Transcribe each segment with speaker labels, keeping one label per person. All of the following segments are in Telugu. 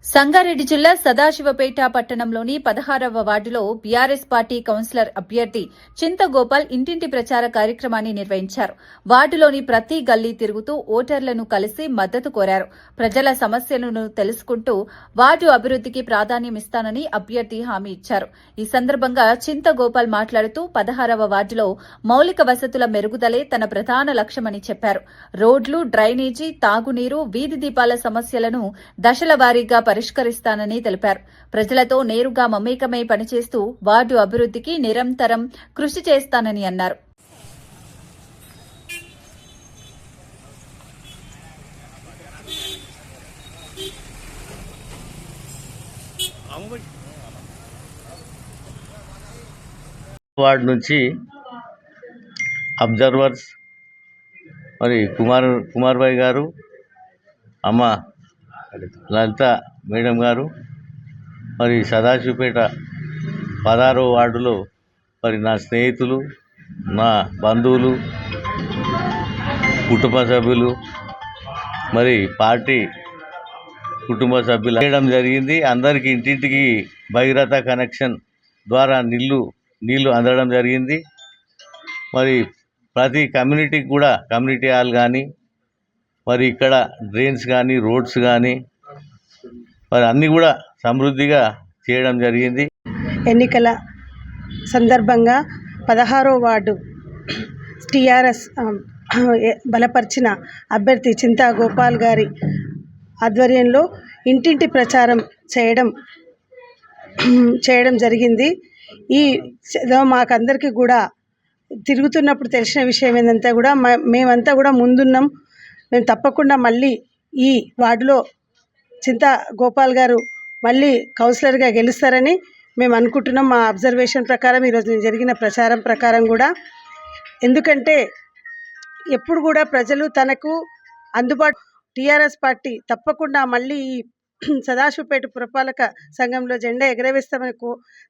Speaker 1: సంగారెడ్డి జిల్లా సదాశివపేట పట్టణంలోని 16వ వార్డులో బీఆర్ఎస్ పార్టీ కౌన్సిలర్ అభ్యర్థి చింతగోపాల్ ఇంటింటి ప్రచార కార్యక్రమాన్ని నిర్వహించారు. వార్డులోని ప్రతి గల్లీ తిరుగుతూ ఓటర్లను కలిసి మద్దతు కోరారు. ప్రజల సమస్యలను తెలుసుకుంటూ వార్డు అభివృద్ధికి ప్రాధాన్యమిస్తానని అభ్యర్థి హామీ ఇచ్చారు. ఈ సందర్భంగా చింతగోపాల్ మాట్లాడుతూ 16వ వార్డులో మౌలిక వసతుల మెరుగుదలే తన ప్రధాన లక్ష్యమని చెప్పారు. రోడ్లు, డ్రైనేజీ, తాగునీరు, వీధి దీపాల సమస్యలను దశల వారీగా పరిష్కరిస్తానని తెలిపారు. ప్రజలతో నేరుగా మమేకమై పనిచేస్తూ వార్డు అభివృద్ధికి నిరంతరం కృషి చేస్తానని అన్నారు.
Speaker 2: వార్డు నుంచి అబ్జర్వర్స్ మరి కుమార్ భాయ్ గారు, అమ్మ లలిత మేడం గారు, మరి సదాశివపేట 16వ వార్డులో మరి నా స్నేహితులు, నా బంధువులు, కుటుంబ సభ్యులు, మరి పార్టీ కుటుంబ సభ్యులు చేయడం జరిగింది. అందరికీ ఇంటింటికి భగీరథ కనెక్షన్ ద్వారా నీళ్లు అందడం జరిగింది. మరి ప్రతి కమ్యూనిటీకి కూడా కమ్యూనిటీ హాల్ కానీ, మరి ఇక్కడ డ్రైన్స్ కానీ, రోడ్స్ కానీ, మరి అన్నీ కూడా సమృద్ధిగా చేయడం జరిగింది.
Speaker 3: ఎన్నికల సందర్భంగా 16వ వార్డు టీఆర్ఎస్ బలపరిచిన అభ్యర్థి చింతా గోపాల్ గారి ఆధ్వర్యంలో ఇంటింటి ప్రచారం చేయడం జరిగింది. ఈ మాకందరికీ కూడా తిరుగుతున్నప్పుడు తెలిసిన విషయం ఏంటంటే కూడా మేమంతా కూడా ముందున్నాం. మేము తప్పకుండా మళ్ళీ ఈ వార్డులో చింతా గోపాల్ గారు మళ్ళీ కౌన్సిలర్గా గెలుస్తారని మేము అనుకుంటున్నాం. మా అబ్జర్వేషన్ ప్రకారం ఈరోజు జరిగిన ప్రచారం ప్రకారం కూడా, ఎందుకంటే ఎప్పుడు కూడా ప్రజలు తనకు అందుబాటు టీఆర్ఎస్ పార్టీ తప్పకుండా మళ్ళీ ఈ సదాశివపేట పురపాలక సంఘంలో జెండా ఎగరవేస్తామని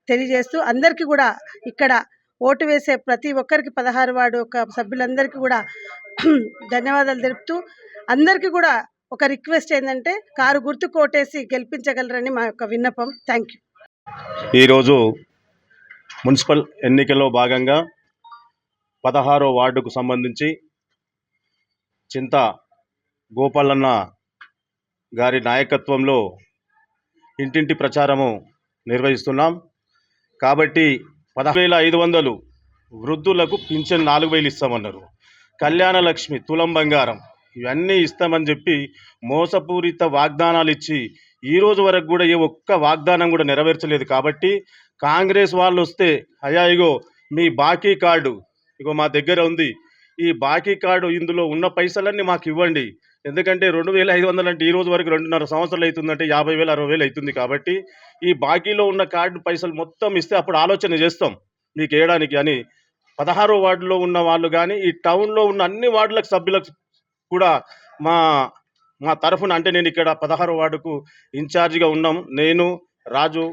Speaker 3: తెలియజేస్తూ అందరికీ కూడా ఇక్కడ ఓటు వేసే ప్రతి ఒక్కరికి 16 వార్డు సభ్యులందరికీ కూడా ధన్యవాదాలు తెలుపుతూ, అందరికీ కూడా ఒక రిక్వెస్ట్ ఏంటంటే కారు గుర్తుకు ఓటేసి గెలిపించగలరని మా యొక్క విన్నపం. Thank you.
Speaker 4: ఈరోజు మున్సిపల్ ఎన్నికల్లో భాగంగా 16వ వార్డుకు సంబంధించి చింతా గోపాలన్న గారి నాయకత్వంలో ఇంటింటి ప్రచారము నిర్వహిస్తున్నాం. కాబట్టి 10,500 వృద్ధులకు పింఛన్ 4,000 ఇస్తామన్నారు. కళ్యాణ లక్ష్మి, తులం బంగారం ఇవన్నీ ఇస్తామని చెప్పి మోసపూరిత వాగ్దానాలు ఇచ్చి ఈరోజు వరకు కూడా ఏ ఒక్క వాగ్దానం కూడా నెరవేర్చలేదు. కాబట్టి కాంగ్రెస్ వాళ్ళు వస్తే, అయ్యా ఇగో మీ బాకీ కార్డు ఇగో మా దగ్గర ఉంది, ఈ బాకీ కార్డు ఇందులో ఉన్న పైసలన్నీ మాకు ఇవ్వండి. ఎందుకంటే 2,500 అంటే ఈరోజు వరకు 2.5 సంవత్సరాలు అవుతుందంటే 50,000 60,000 అవుతుంది. కాబట్టి ఈ బాకీలో ఉన్న కార్డు పైసలు మొత్తం ఇస్తే అప్పుడు ఆలోచన చేస్తాం మీకు వేయడానికి అని 16వ వార్డులో ఉన్న వాళ్ళు కానీ, ఈ టౌన్లో ఉన్న అన్ని వార్డులకు సభ్యులకు కూడా మా తరఫున, అంటే నేను ఇక్కడ 16వ వార్డుకు ఇన్ఛార్జిగా ఉన్నాం, నేను, రాజు,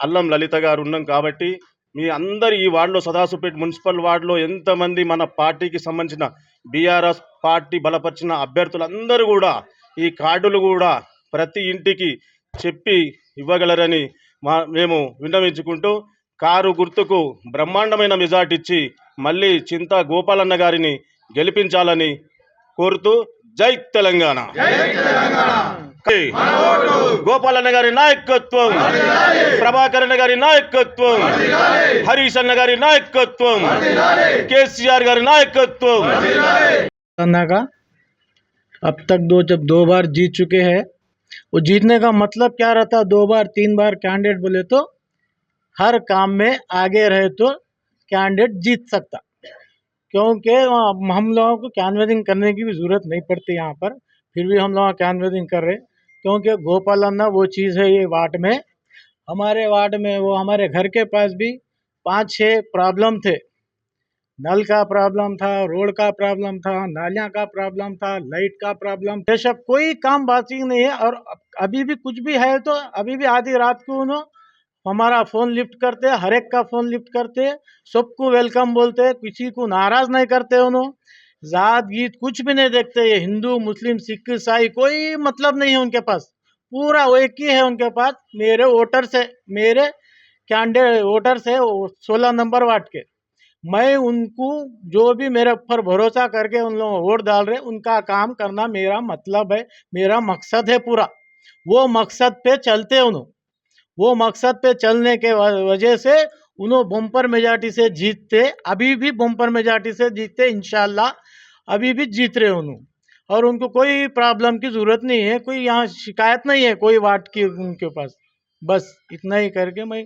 Speaker 4: అల్లం లలిత గారు ఉన్నాం. కాబట్టి మీ అందరు ఈ వార్డులో సదాశివపేట మున్సిపల్ వార్డులో ఎంతమంది మన పార్టీకి సంబంధించిన బీఆర్ఎస్ పార్టీ బలపరిచిన అభ్యర్థులందరూ కూడా ఈ కార్డులు కూడా ప్రతి ఇంటికి చెప్పి ఇవ్వగలరని మేము విన్నవించుకుంటూ, కారు గుర్తుకు బ్రహ్మాండమైన మెజార్టీ ఇచ్చి మళ్ళీ చింతా గోపాలన్న గారిని గెలిపించాలని కోరుతూ జై తెలంగాణ. గోపాలన్న గారి నాయకత్వం, ప్రభాకరన్న గారి నాయకత్వం, హరీష్ అన్న గారి నాయకత్వం, కేసీఆర్ గారి నాయకత్వం.
Speaker 5: का अब तक जब 2 बार जीत चुके हैं, वो जीतने का मतलब क्या रहता, 2 बार 3 बार कैंडिडेट बोले तो हर काम में आगे रहे तो कैंडिडेट जीत सकता, क्योंकि हम लोगों को कैनवेसिंग करने की भी ज़रूरत नहीं पड़ती यहाँ पर, फिर भी हम लोग कैनवेसिंग कर रहे, क्योंकि गोपालन्ना वो चीज़ है। ये वार्ड में, हमारे वार्ड में, वो हमारे घर के पास भी 5-6 प्रॉब्लम थे। नल का प्रॉब्लम था, रोड का प्रॉब्लम था, नालियाँ का प्रॉब्लम था, लाइट का प्रॉब्लम, ये सब कोई काम बाकी नहीं है। और अभी भी कुछ भी है तो अभी भी आधी रात को उन्होंने हमारा फ़ोन लिफ्ट करते, हर एक का फ़ोन लिफ्ट करते, सबको वेलकम बोलते, किसी को नाराज़ नहीं करते। उन्होंने जात गीत कुछ भी नहीं देखते, ये हिंदू मुस्लिम सिख ईसाई कोई मतलब नहीं है उनके पास। पूरा वो एक ही है उनके पास, मेरे वोटर से, मेरे कैंडिडेट वोटर से 16 नंबर वार्ड के। मैं उनको जो भी मेरे ऊपर भरोसा करके उन लोगों को वोट डाल रहे, उनका काम करना मेरा मतलब है, मेरा मकसद है पूरा। वो मकसद पे चलते उन्होंने, वो मकसद पे चलने के वजह से उन्होंने बम्पर मेजॉरिटी से जीतते, अभी भी बम्पर मेजॉरिटी से जीतते, इंशाल्लाह अभी भी जीत रहे उन्होंने। और उनको कोई प्रॉब्लम की ज़रूरत नहीं है, कोई यहाँ शिकायत नहीं है कोई वार्ड की उनके पास। बस इतना ही करके मैं